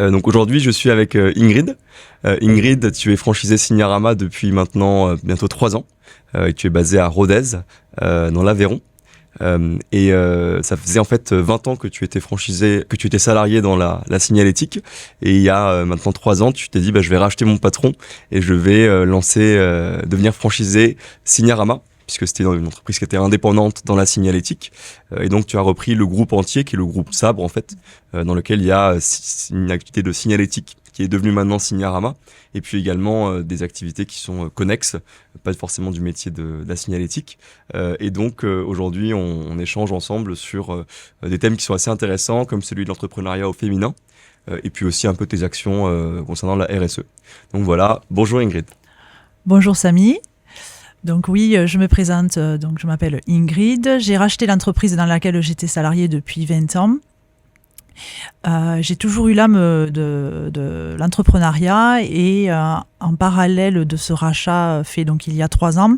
Donc aujourd'hui, je suis avec Ingrid. Ingrid, tu es franchisée Signarama depuis maintenant bientôt 3 ans. Et tu es basée à Rodez, dans l'Aveyron. Ça faisait en fait 20 ans que tu étais franchisé, que tu étais salarié dans la signalétique. Et il y a maintenant 3 ans, tu t'es dit, je vais racheter mon patron et je vais devenir franchisé Signarama, puisque c'était une entreprise qui était indépendante dans la signalétique. Et donc, tu as repris le groupe entier, qui est le groupe Sabre, en fait, dans lequel il y a une activité de signalétique qui est devenue maintenant Signarama, et puis également des activités qui sont connexes, pas forcément du métier de la signalétique. Et donc, aujourd'hui, on échange ensemble sur des thèmes qui sont assez intéressants, comme celui de l'entrepreneuriat au féminin, et puis aussi un peu tes actions concernant la RSE. Donc voilà, bonjour Ingrid. Bonjour Samy. Donc oui, je me présente, donc je m'appelle Ingrid. J'ai racheté l'entreprise dans laquelle j'étais salariée depuis 20 ans. J'ai toujours eu l'âme de l'entrepreneuriat et en parallèle de ce rachat fait donc il y a 3 ans,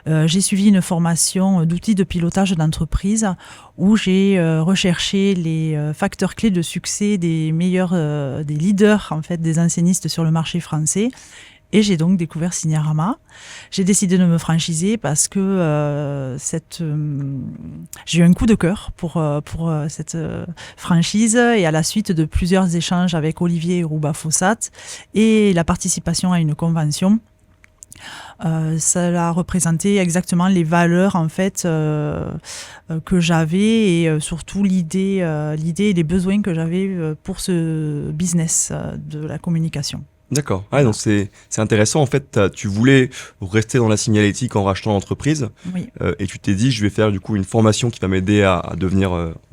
j'ai suivi une formation d'outils de pilotage d'entreprise où j'ai recherché les facteurs clés de succès des meilleurs, des leaders en fait, des enseignistes sur le marché français. Et j'ai donc découvert Signarama. J'ai décidé de me franchiser parce que j'ai eu un coup de cœur pour cette franchise, et à la suite de plusieurs échanges avec Olivier Rouba-Fossat et la participation à une convention, ça a représenté exactement les valeurs en fait que j'avais, et surtout l'idée et les besoins que j'avais pour ce business de la communication. D'accord. Ah, donc c'est intéressant. En fait, tu voulais rester dans la signalétique en rachetant l'entreprise. Oui. Et tu t'es dit, je vais faire du coup une formation qui va m'aider à devenir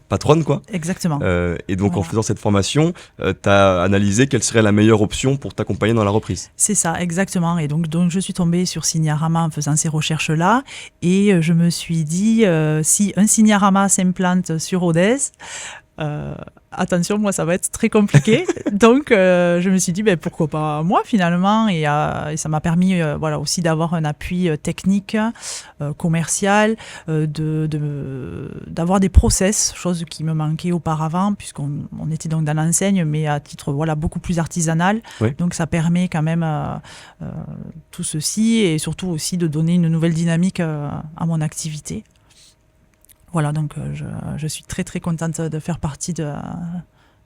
patronne, quoi. Exactement. Et donc, voilà. En faisant cette formation, tu as analysé quelle serait la meilleure option pour t'accompagner dans la reprise. C'est ça, exactement. Et donc je suis tombée sur Signarama en faisant ces recherches-là. Et je me suis dit, si un Signarama s'implante sur Rodez, attention, moi ça va être très compliqué. Donc je me suis dit pourquoi pas moi finalement, et ça m'a permis voilà aussi d'avoir un appui technique, commercial, d'avoir des process, chose qui me manquait auparavant puisqu'on était donc dans l'enseigne, mais à titre voilà beaucoup plus artisanal. Oui. Donc ça permet quand même tout ceci, et surtout aussi de donner une nouvelle dynamique à mon activité. Voilà, donc je suis très très contente de faire partie de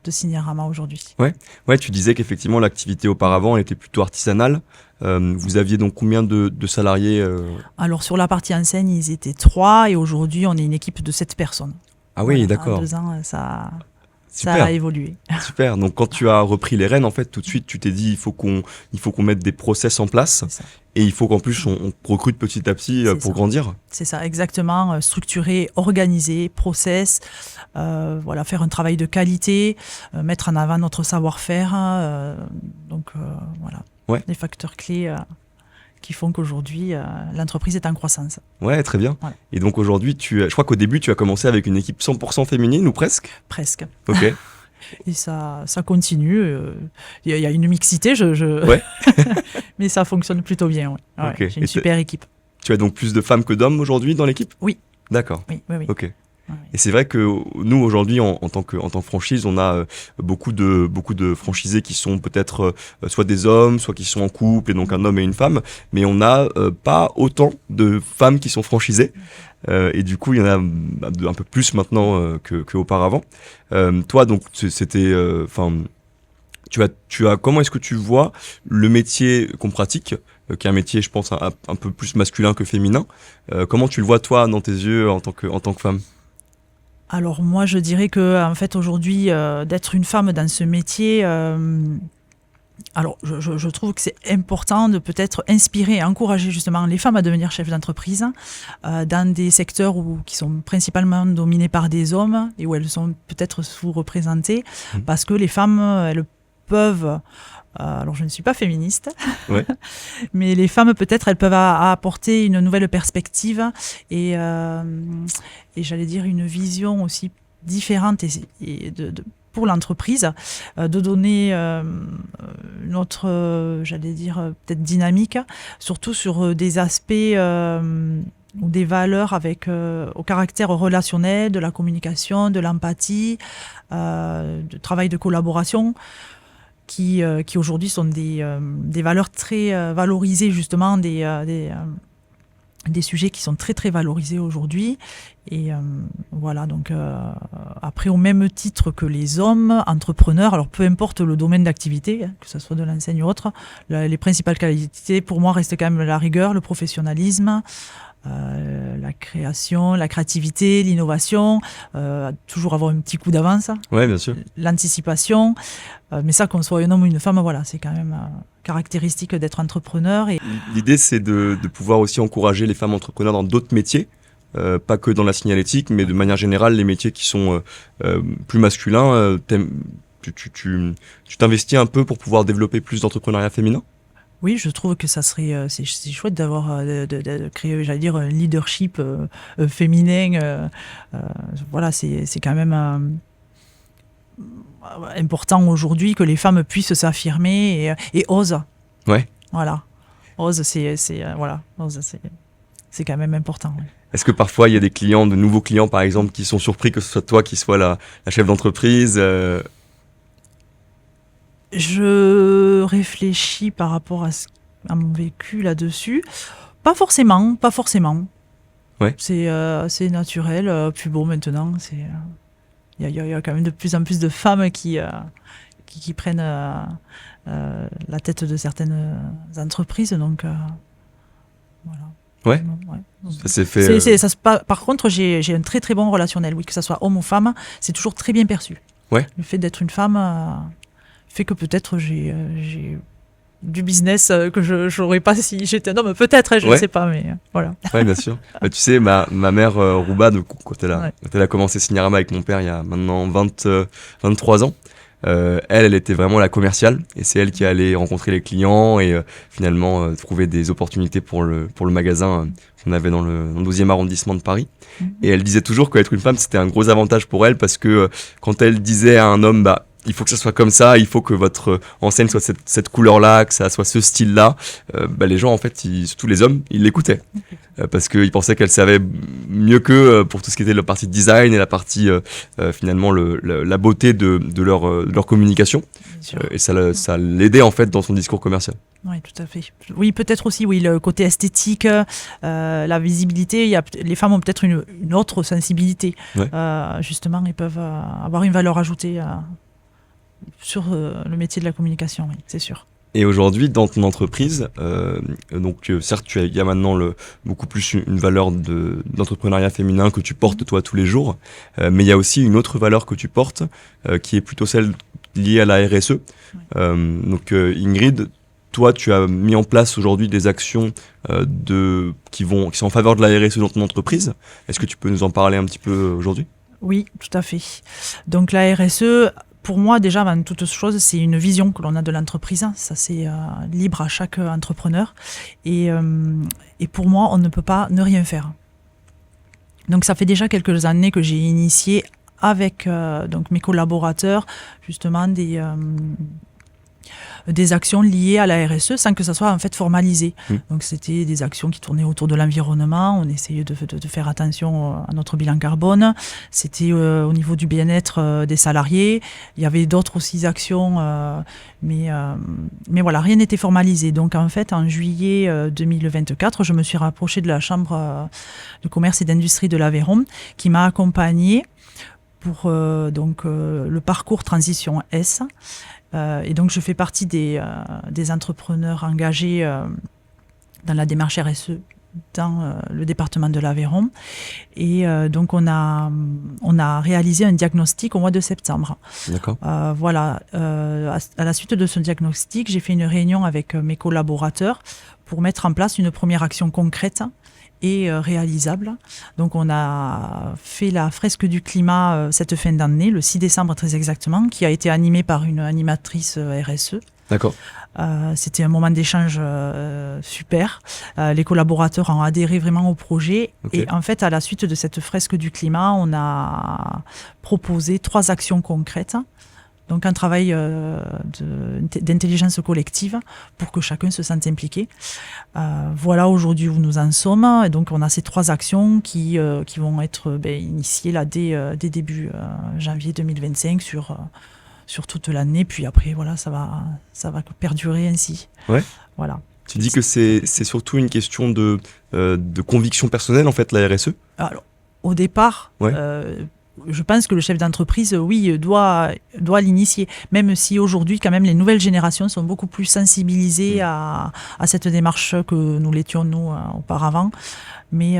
Signarama aujourd'hui. Ouais, tu disais qu'effectivement l'activité auparavant elle était plutôt artisanale. Vous aviez donc combien de salariés Alors sur la partie enseigne, ils étaient 3, et aujourd'hui on est une équipe de 7 personnes. Ah oui, voilà, d'accord. En 2 ans, ça Super. a évolué. Super. Donc quand tu as repris les rênes, en fait, tout de suite, tu t'es dit il faut qu'on mette des process en place, et il faut qu'en plus on recrute petit à petit pour grandir. C'est ça, exactement. Structurer, organiser, process, voilà, faire un travail de qualité, mettre en avant notre savoir-faire. Voilà, Ouais. les facteurs clés qui font qu'aujourd'hui l'entreprise est en croissance. Ouais, très bien. Voilà. Et donc aujourd'hui, je crois qu'au début, tu as commencé avec une équipe 100% féminine ou presque. Presque. Ok. Et ça continue. Il y a une mixité, Ouais. mais ça fonctionne plutôt bien. Ouais. Ouais, Ok. j'ai une super équipe. Tu as donc plus de femmes que d'hommes aujourd'hui dans l'équipe ? Oui. D'accord. Oui. Ok. Ouais. Et c'est vrai que nous aujourd'hui en tant que franchise, on a beaucoup de franchisés qui sont peut-être soit des hommes, soit qui sont en couple, et donc un homme et une femme, mais on n'a pas autant de femmes qui sont franchisées, et du coup il y en a un peu plus maintenant qu'auparavant. Toi donc c'était tu as comment est-ce que tu vois le métier qu'on pratique, qui est un métier je pense un peu plus masculin que féminin, comment tu le vois toi dans tes yeux en tant que femme? Alors moi, je dirais que en fait aujourd'hui, d'être une femme dans ce métier, alors je trouve que c'est important de peut-être inspirer et encourager justement les femmes à devenir chefs d'entreprise dans des secteurs qui sont principalement dominés par des hommes et où elles sont peut-être sous-représentées, parce que les femmes, elles peuvent... alors je ne suis pas féministe, ouais. mais les femmes peut-être elles peuvent apporter une nouvelle perspective et j'allais dire une vision aussi différente et pour l'entreprise, de donner une autre, j'allais dire peut-être dynamique, surtout sur des aspects ou des valeurs avec au caractère relationnel, de la communication, de l'empathie, du travail de collaboration. qui aujourd'hui sont des valeurs très valorisées, justement, des sujets qui sont très très valorisés aujourd'hui. Et voilà, donc après, au même titre que les hommes entrepreneurs, alors peu importe le domaine d'activité, hein, que ce soit de l'enseigne ou autre, les principales qualités pour moi restent quand même la rigueur, le professionnalisme, la création, la créativité, l'innovation, toujours avoir un petit coup d'avance, Ouais, bien sûr. l'anticipation. Mais ça, qu'on soit un homme ou une femme, voilà, c'est quand même caractéristique d'être entrepreneur. Et L'idée, c'est de pouvoir aussi encourager les femmes entrepreneurs dans d'autres métiers, pas que dans la signalétique, mais de manière générale, les métiers qui sont plus masculins. Tu t'investis un peu pour pouvoir développer plus d'entrepreneuriat féminin? oui, je trouve que ça serait c'est chouette d'avoir de créer, j'allais dire, un leadership féminin. Voilà, c'est quand même important aujourd'hui que les femmes puissent s'affirmer et osent. Ouais. Voilà, osent, voilà, osent, c'est quand même important. Ouais. Est-ce que parfois il y a des clients, de nouveaux clients par exemple, qui sont surpris que ce soit toi qui sois la chef d'entreprise? Je réfléchis par rapport à mon vécu là-dessus. Pas forcément. Ouais. C'est naturel. Puis bon, maintenant, il y a quand même de plus en plus de femmes qui prennent la tête de certaines entreprises. Donc, voilà. Ouais. Ouais. Ça s'est fait. Par contre, j'ai un très très bon relationnel. Oui, que ce soit homme ou femme, c'est toujours très bien perçu. Ouais. Le fait d'être une femme fait que peut-être j'ai du business que je n'aurais pas si j'étais un homme. Peut-être, je ne sais pas, mais voilà. Ouais, bien sûr. Bah, tu sais, ma mère, Rouba, quand Ouais. elle a commencé Signarama avec mon père il y a maintenant 23 ans, elle était vraiment la commerciale et c'est elle qui allait rencontrer les clients et finalement trouver des opportunités pour le magasin qu'on avait dans le 12e arrondissement de Paris. Et elle disait toujours qu'être une femme, c'était un gros avantage pour elle parce que quand elle disait à un homme, bah, il faut que ça soit comme ça, il faut que votre enseigne soit cette couleur-là, que ça soit ce style-là, bah, les gens, en fait, surtout les hommes, ils l'écoutaient. Parce qu'ils pensaient qu'elle savait mieux qu'eux pour tout ce qui était la partie design et la partie, finalement, la beauté de leur communication. Et ça l'aidait, en fait, dans son discours commercial. Oui, tout à fait. Oui, peut-être aussi, oui, le côté esthétique, la visibilité. Les femmes ont peut-être une autre sensibilité. Ouais. Justement, elles peuvent avoir une valeur ajoutée sur le métier de la communication, oui, c'est sûr. Et aujourd'hui, dans ton entreprise, certes, il y a maintenant beaucoup plus une valeur d'entrepreneuriat féminin que tu portes toi tous les jours, mais il y a aussi une autre valeur que tu portes, qui est plutôt celle liée à la RSE. Oui. Ingrid, toi, tu as mis en place aujourd'hui des actions qui sont en faveur de la RSE dans ton entreprise. Est-ce que tu peux nous en parler un petit peu aujourd'hui ? Oui, tout à fait. Donc la RSE, pour moi, déjà, avant toute chose, c'est une vision que l'on a de l'entreprise. Ça, c'est libre à chaque entrepreneur. Et pour moi, on ne peut pas ne rien faire. Donc, ça fait déjà quelques années que j'ai initié avec donc mes collaborateurs, justement, des actions liées à la RSE sans que ça soit en fait formalisé. Donc c'était des actions qui tournaient autour de l'environnement, on essayait de faire attention à notre bilan carbone, c'était au niveau du bien-être des salariés, il y avait d'autres aussi actions, mais voilà, rien n'était formalisé. Donc en fait, en juillet 2024, je me suis rapprochée de la Chambre de commerce et d'industrie de l'Aveyron qui m'a accompagnée pour le parcours Transition S. Et donc, je fais partie des entrepreneurs engagés dans la démarche RSE dans le département de l'Aveyron. Et donc, on a réalisé un diagnostic au mois de septembre. D'accord. Voilà. À la suite de ce diagnostic, j'ai fait une réunion avec mes collaborateurs pour mettre en place une première action concrète et réalisable. Donc on a fait la fresque du climat cette fin d'année, le 6 décembre très exactement, qui a été animée par une animatrice RSE. D'accord. C'était un moment d'échange super. Les collaborateurs ont adhéré vraiment au projet. Okay. Et en fait, à la suite de cette fresque du climat, on a proposé 3 actions concrètes. Donc un travail d'intelligence collective pour que chacun se sente impliqué. Voilà aujourd'hui où nous en sommes. Et donc on a ces 3 actions qui vont être initiées là, dès début janvier 2025 sur sur toute l'année. Puis après, voilà, ça va perdurer ainsi. Ouais. Voilà. Tu dis que c'est surtout une question de conviction personnelle, en fait, la RSE? Alors, au départ, Ouais. Je pense que le chef d'entreprise, oui, doit l'initier. Même si aujourd'hui, quand même, les nouvelles générations sont beaucoup plus sensibilisées à cette démarche que nous l'étions, nous, auparavant. Mais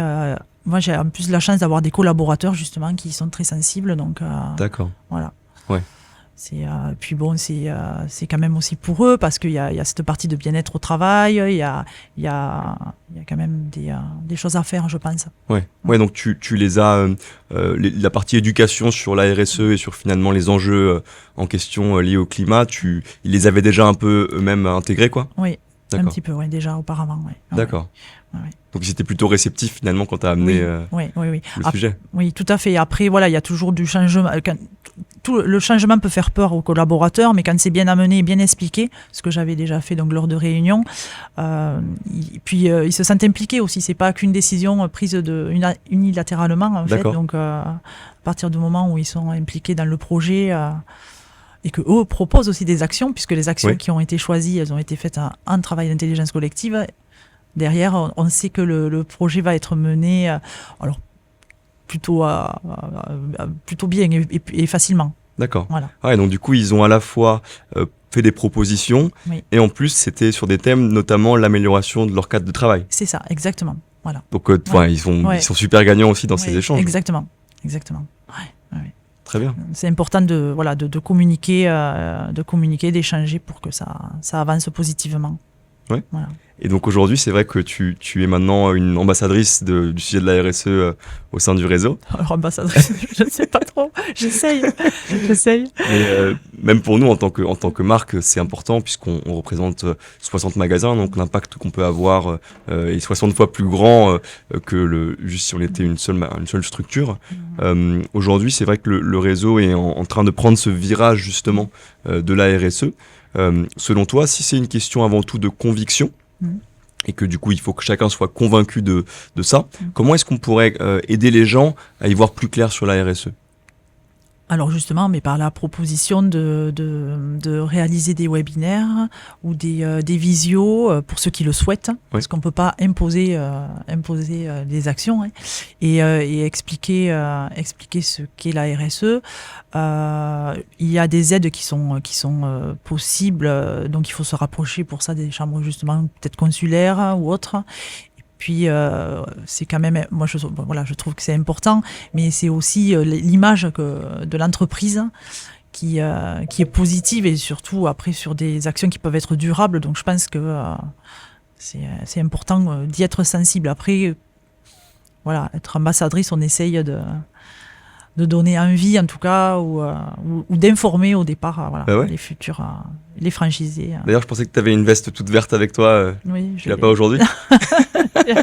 moi, j'ai en plus la chance d'avoir des collaborateurs, justement, qui sont très sensibles. Donc, D'accord. voilà. Ouais. Puis bon, c'est quand même aussi pour eux, parce qu'il y a cette partie de bien-être au travail, il y a quand même des choses à faire, je pense. Ouais, donc tu les as, la partie éducation sur la RSE et sur finalement les enjeux en question liés au climat, ils les avaient déjà un peu eux-mêmes intégrés, quoi? Oui, un D'accord. petit peu, ouais, déjà auparavant. Ouais. D'accord. Ouais. Donc ils étaient plutôt réceptifs finalement quand tu as amené oui. le sujet. Oui, tout à fait. Après, voilà, il y a toujours du changement. Le changement peut faire peur aux collaborateurs, mais quand c'est bien amené et bien expliqué, ce que j'avais déjà fait donc lors de réunions, ils se sentent impliqués aussi. C'est pas qu'une décision prise unilatéralement, en fait. Donc, à partir du moment où ils sont impliqués dans le projet, et que eux proposent aussi des actions, puisque les actions qui ont été choisies, elles ont été faites en travail d'intelligence collective. Derrière, on sait que le projet va être mené, alors plutôt bien et facilement. D'accord. Voilà. Ouais, donc du coup, ils ont à la fois fait des propositions, et en plus, c'était sur des thèmes, notamment l'amélioration de leur cadre de travail. C'est ça, exactement. Voilà. Donc, ils sont super gagnants aussi dans ces échanges. Exactement. Ouais. Très bien. C'est important de communiquer, d'échanger pour que ça avance positivement. Ouais. Voilà. Et donc aujourd'hui, c'est vrai que tu es maintenant une ambassadrice du sujet de la RSE au sein du réseau. Alors ambassadrice, je ne sais pas trop, j'essaye. Mais même pour nous, en tant que marque, c'est important puisqu'on représente 60 magasins, donc l'impact qu'on peut avoir est 60 fois plus grand que juste si on était une seule structure. Aujourd'hui, c'est vrai que le réseau est en train de prendre ce virage justement de la RSE. Selon toi, si c'est une question avant tout de conviction, et que du coup il faut que chacun soit convaincu de ça, comment est-ce qu'on pourrait aider les gens à y voir plus clair sur la RSE? Alors justement, mais par la proposition de réaliser des webinaires ou des visios pour ceux qui le souhaitent, parce qu'on ne peut pas imposer des actions, et expliquer ce qu'est la RSE. Il y a des aides qui sont possibles, donc il faut se rapprocher pour ça des chambres justement peut-être consulaires ou autres. Puis c'est quand même, moi je trouve que c'est important, mais c'est aussi l'image de l'entreprise qui est positive, et surtout après sur des actions qui peuvent être durables. Donc je pense que c'est important d'y être sensible. Après, voilà, être ambassadrice, on essaye de donner envie en tout cas, ou d'informer au départ les futurs, les franchisés. D'ailleurs, je pensais que tu avais une veste toute verte avec toi. Oui, tu l'as pas aujourd'hui?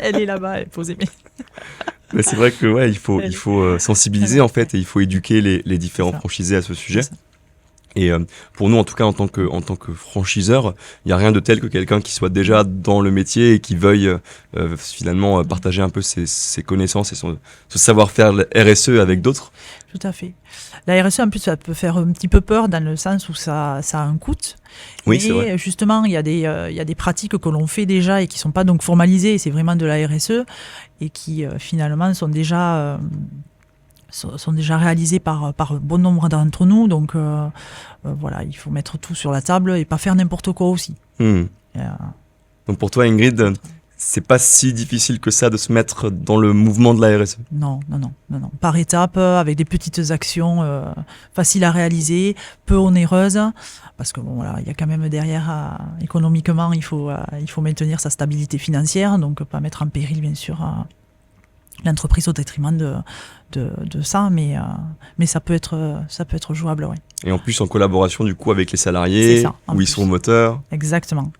Elle est là-bas, elle est posée. Mais c'est vrai que il faut sensibiliser en fait, et il faut éduquer les différents franchisés à ce sujet. Et pour nous, en tout cas, en tant que franchiseur, il n'y a rien de tel que quelqu'un qui soit déjà dans le métier et qui veuille finalement partager un peu ses connaissances et ce savoir-faire RSE avec d'autres. Tout à fait. La RSE, en plus, ça peut faire un petit peu peur dans le sens où ça a un coût. Oui, c'est vrai. Justement, il y a des pratiques que l'on fait déjà et qui ne sont pas donc formalisées, et c'est vraiment de la RSE, et qui finalement sont déjà réalisés par bon nombre d'entre nous. Donc voilà, il faut mettre tout sur la table et pas faire n'importe quoi aussi. Donc pour toi, Ingrid, c'est pas si difficile que ça de se mettre dans le mouvement de la RSE? Non. Par étapes, avec des petites actions faciles à réaliser, peu onéreuses, parce que il y a quand même derrière, économiquement, il faut maintenir sa stabilité financière, donc pas mettre en péril bien sûr l'entreprise au détriment de ça, mais ça peut être jouable, ouais. Et en plus en collaboration du coup avec les salariés, où ils sont au moteur. Exactement.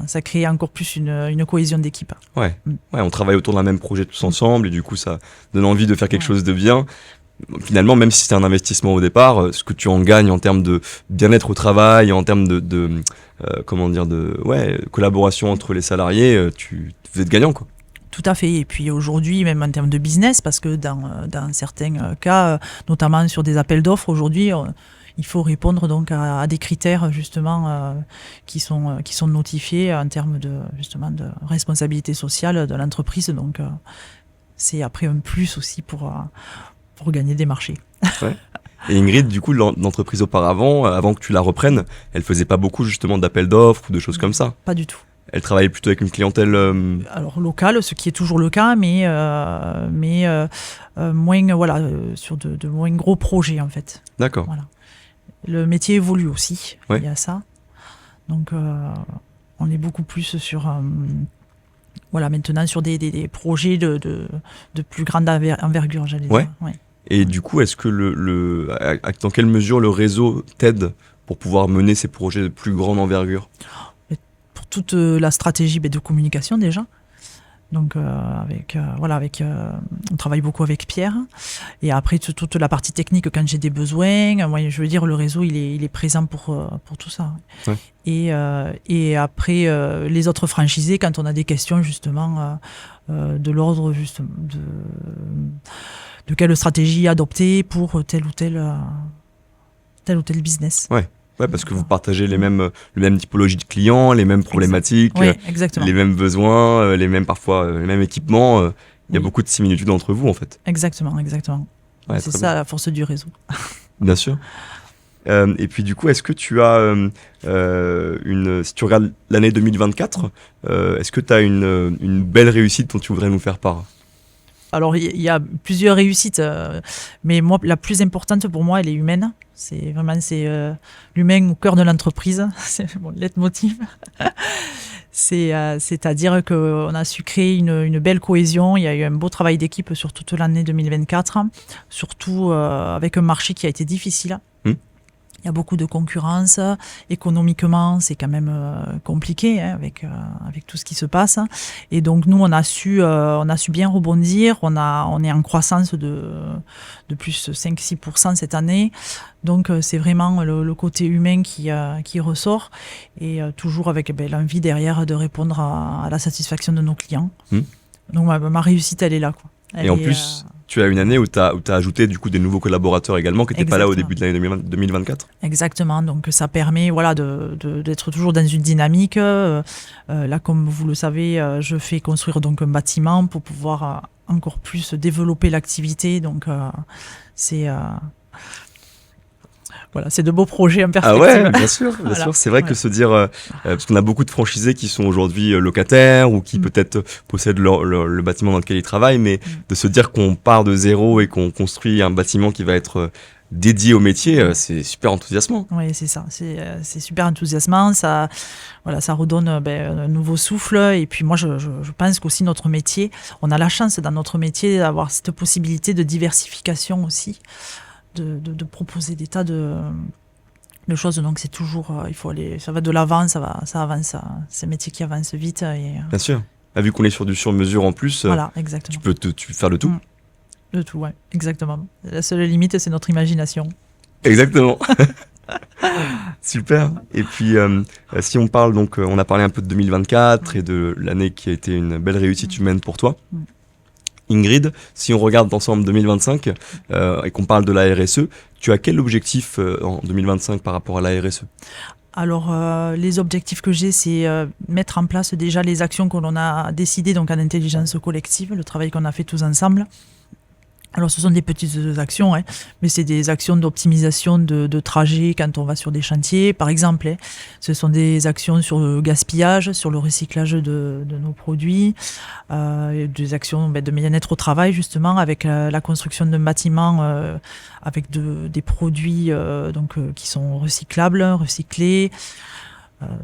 Ça crée encore plus une cohésion d'équipe. Ouais, on travaille autour d'un même projet tous ensemble, et du coup ça donne envie de faire quelque chose de bien. Finalement, même si c'est un investissement au départ, ce que tu en gagnes en termes de bien-être au travail, en termes de collaboration entre les salariés, vous êtes gagnant, quoi. Tout à fait. Et puis aujourd'hui, même en termes de business, parce que dans certains cas, notamment sur des appels d'offres, aujourd'hui, il faut répondre donc à des critères justement qui sont notifiés en termes de justement de responsabilité sociale de l'entreprise. Donc c'est après un plus aussi pour gagner des marchés. Ouais. Et Ingrid, du coup, l'entreprise auparavant, avant que tu la reprennes, elle faisait pas beaucoup justement d'appels d'offres ou de choses comme ça. Pas du tout. Elle travaillait plutôt avec une clientèle. Alors locale, ce qui est toujours le cas, mais moins sur de moins gros projets en fait. D'accord. Voilà. Le métier évolue aussi. Ouais. Il y a ça. Donc on est beaucoup plus sur maintenant sur des projets de plus grande envergure, j'allais dire. Ouais. Et du coup, est-ce que dans quelle mesure le réseau t'aide pour pouvoir mener ces projets de plus grande envergure? Pour toute la stratégie de communication déjà. Donc on travaille beaucoup avec Pierre. Et après toute la partie technique quand j'ai des besoins. Moi, je veux dire, le réseau il est présent pour tout ça. Ouais. Et après les autres franchisés, quand on a des questions justement de l'ordre juste de quelle stratégie adopter pour tel ou tel business. Ouais, parce que vous partagez les mêmes typologies de clients, les mêmes problématiques, les mêmes besoins, les mêmes équipements. Il y a beaucoup de similitudes entre vous en fait. Exactement. Ouais, c'est ça la force du réseau. Bien sûr. Et puis du coup, est-ce que tu as si tu regardes l'année 2024, est-ce que tu as une belle réussite dont tu voudrais nous faire part? Alors, il y a plusieurs réussites, mais moi, la plus importante pour moi, elle est humaine. C'est l'humain au cœur de l'entreprise. C'est mon leitmotiv. C'est-à-dire qu'on a su créer une belle cohésion. Il y a eu un beau travail d'équipe sur toute l'année 2024, surtout avec un marché qui a été difficile. Il y a beaucoup de concurrence. Économiquement, c'est quand même compliqué avec tout ce qui se passe. Et donc, nous, on a su bien rebondir. On est en croissance de plus 5-6% cette année. Donc, c'est vraiment le côté humain qui ressort. Et toujours avec l'envie derrière de répondre à la satisfaction de nos clients. Donc, ma réussite, elle est là, quoi. Et en plus, tu as une année où tu as ajouté du coup des nouveaux collaborateurs également qui n'étaient pas là au début de l'année 2024. Exactement, donc ça permet d'être toujours dans une dynamique. Là, comme vous le savez, je fais construire donc un bâtiment pour pouvoir encore plus développer l'activité. Donc c'est de beaux projets en perspective. Ah ouais, bien sûr. C'est vrai que se dire, parce qu'on a beaucoup de franchisés qui sont aujourd'hui locataires ou qui peut-être possèdent le bâtiment dans lequel ils travaillent, mais de se dire qu'on part de zéro et qu'on construit un bâtiment qui va être dédié au métier, c'est super enthousiasmant. Oui, c'est ça. C'est super enthousiasmant. Ça redonne un nouveau souffle. Et puis moi, je pense qu'aussi notre métier, on a la chance dans notre métier d'avoir cette possibilité de diversification aussi. De proposer des tas de choses, donc c'est toujours il faut aller, ça va de l'avant, ça avance, c'est un métier qui avance vite bien sûr, vu qu'on est sur du sur-mesure en plus, voilà, exactement. tu peux faire de tout. De tout, ouais, exactement. La seule limite, c'est notre imagination. Exactement. Super. Et puis si on parle donc on a parlé un peu de 2024 et de l'année qui a été une belle réussite humaine pour toi. Ingrid, si on regarde ensemble 2025 et qu'on parle de la RSE, tu as quel objectif en 2025 par rapport à la RSE ? Alors, les objectifs que j'ai, c'est mettre en place déjà les actions que l'on a décidées donc en intelligence collective, le travail qu'on a fait tous ensemble. Alors, ce sont des petites actions, mais c'est des actions d'optimisation de trajets quand on va sur des chantiers, par exemple. Ce sont des actions sur le gaspillage, sur le recyclage de nos produits, des actions de bien-être au travail, justement, avec la construction d'un bâtiment avec des produits qui sont recyclables, recyclés,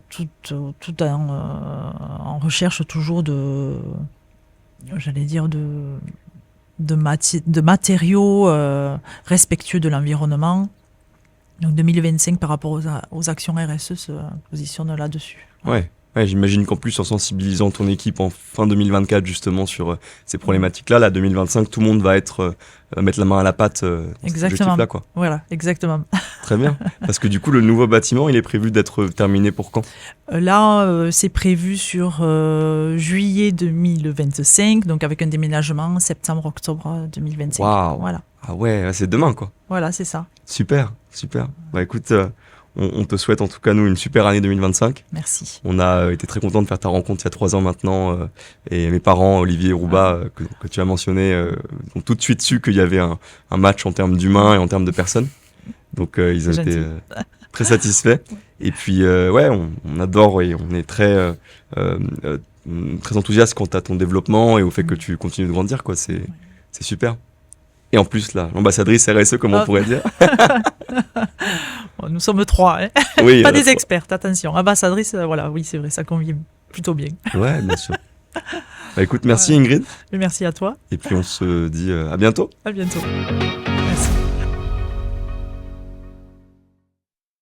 tout en recherche toujours de matériaux respectueux de l'environnement. Donc 2025 par rapport aux actions RSE se positionne là-dessus. Ouais, j'imagine qu'en plus en sensibilisant ton équipe en fin 2024 justement sur ces problématiques-là, là 2025 tout le monde va mettre la main à la pâte dans cet objectif-là, quoi. Voilà, exactement. Très bien. Parce que du coup le nouveau bâtiment il est prévu d'être terminé pour quand ? Là c'est prévu sur juillet 2025, donc avec un déménagement septembre-octobre 2025. Waouh. Voilà. Ah ouais, c'est demain, quoi. Voilà, c'est ça. Super, super. Bah écoute, on te souhaite en tout cas, nous, une super année 2025. Merci. On a été très content de faire ta rencontre il y a 3 ans maintenant. Et mes parents, Olivier et Rouba, que tu as mentionné, ont tout de suite su qu'il y avait un match en termes d'humains et en termes de personnes. Donc ils ont C'est été gentil. très satisfaits. Et puis ouais, on adore et on est très enthousiaste quant à ton développement et au fait que tu continues de grandir, quoi. C'est super. Et en plus, là, l'ambassadrice RSE, comme on Ah. pourrait dire. Bon, nous sommes 3, hein. Oui, Pas des expertes, attention. Ambassadrice, voilà, oui, c'est vrai, ça convient plutôt bien. Ouais, bien sûr. Bah écoute, merci Ingrid. Merci à toi. Et puis on se dit à bientôt. À bientôt.